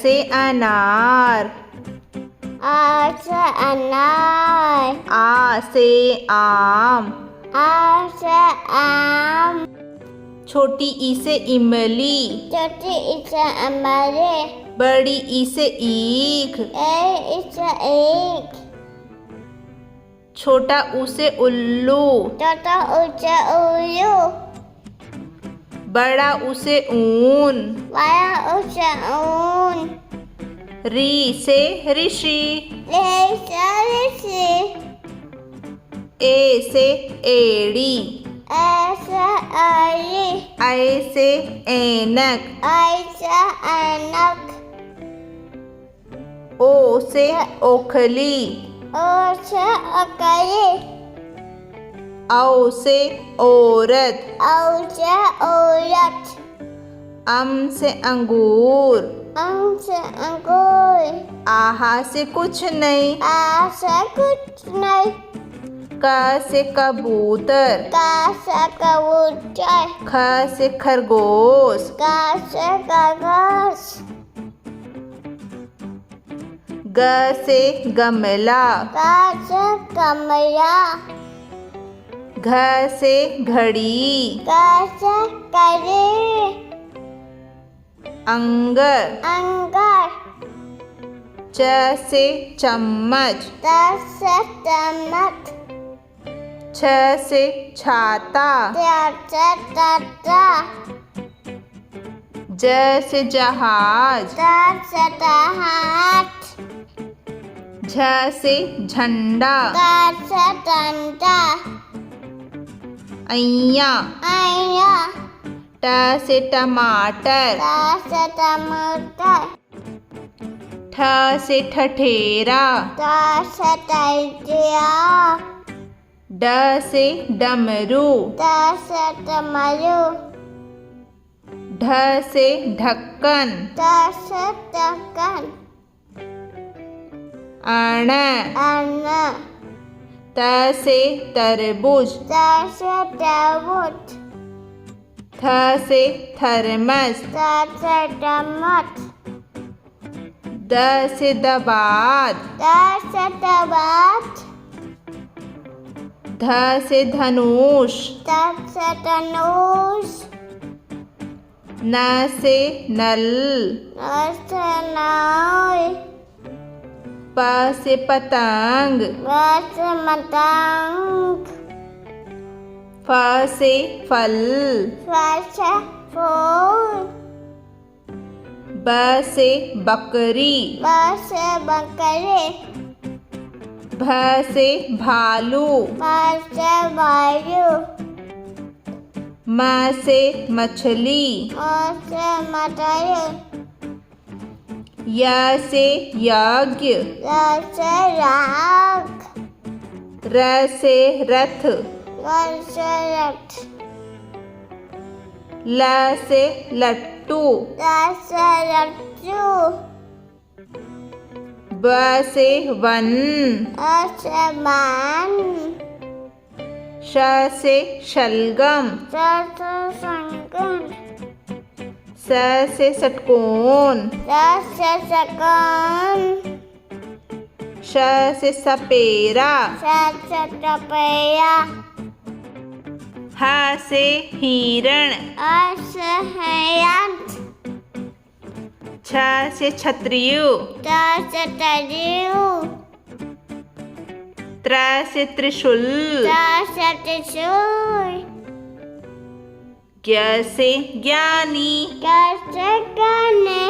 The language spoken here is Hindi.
से अनार, आ से अनार, आ से आम, आ से आम, छोटी ई से इमली, छोटी ई से अमरे, बड़ी ई से ईख, ए ई से एक, छोटा ऊ से उल्लू, छोटा ऊ से उल्लू, बड़ा ऊ से ऊन, बड़ा ऊ से ऊन, री से ऋषि, ले से ऋषि, ए से एड़ी, ए से आरी, ऐ से ऐनक, आई से ऐनक, ओ से ओखली, ओ से अकली, औ से औरत, औ से औरत, अम से अंगूर, अंग से अंगूर, आहा से कुछ नहीं, आ से कुछ नहीं, क से कबूतर, का से कबूतर, ख से खरगोश, का से कागज, ग से गमला, का से कमरा, घ से घड़ी, का से करी, अंग, अंगर, च से चम्मच, त से चम्मच, छ से छाता, त से तता, ज से जहाज, त से जहाज, झ से झंडा, त से डंडा, ऐया, आया, ट से टमाटर, त से टमाटर, ठ से ठठेरा, त से तैजिया, ड से डमरू, त से डमरू, ढ से ढक्कन, त से ढक्कन, अण, अन्न, त से तरबूज, त से तरबूज, थ से थर्मस, त से चम्मच, द से दबात, त से दबात, ध से धनुष, त से धनुष, न से नल, न से नाव, प से पतंग, व से मतंग, फ से फल, फ से फूल, ब से बकरी, ब से बकरी, भ से भालू, भ से वायु, म से मछली, म से मछली, य से यज्ञ, र से राग, र से रथ, र से रथ, ल से लट्टू, र से लट्टू, ब से वन, अ से मान, श से शलगम, स से संगम, स से षटकोण, र से सकन, श से सपेरा, स से टपैया, ह से हिरण, अ से हयंत, छ से छतरियु, त से तरियु, त्र से त्रिशूल, त से त्रिशूल, ज्ञ से ज्ञानी, क से गाने,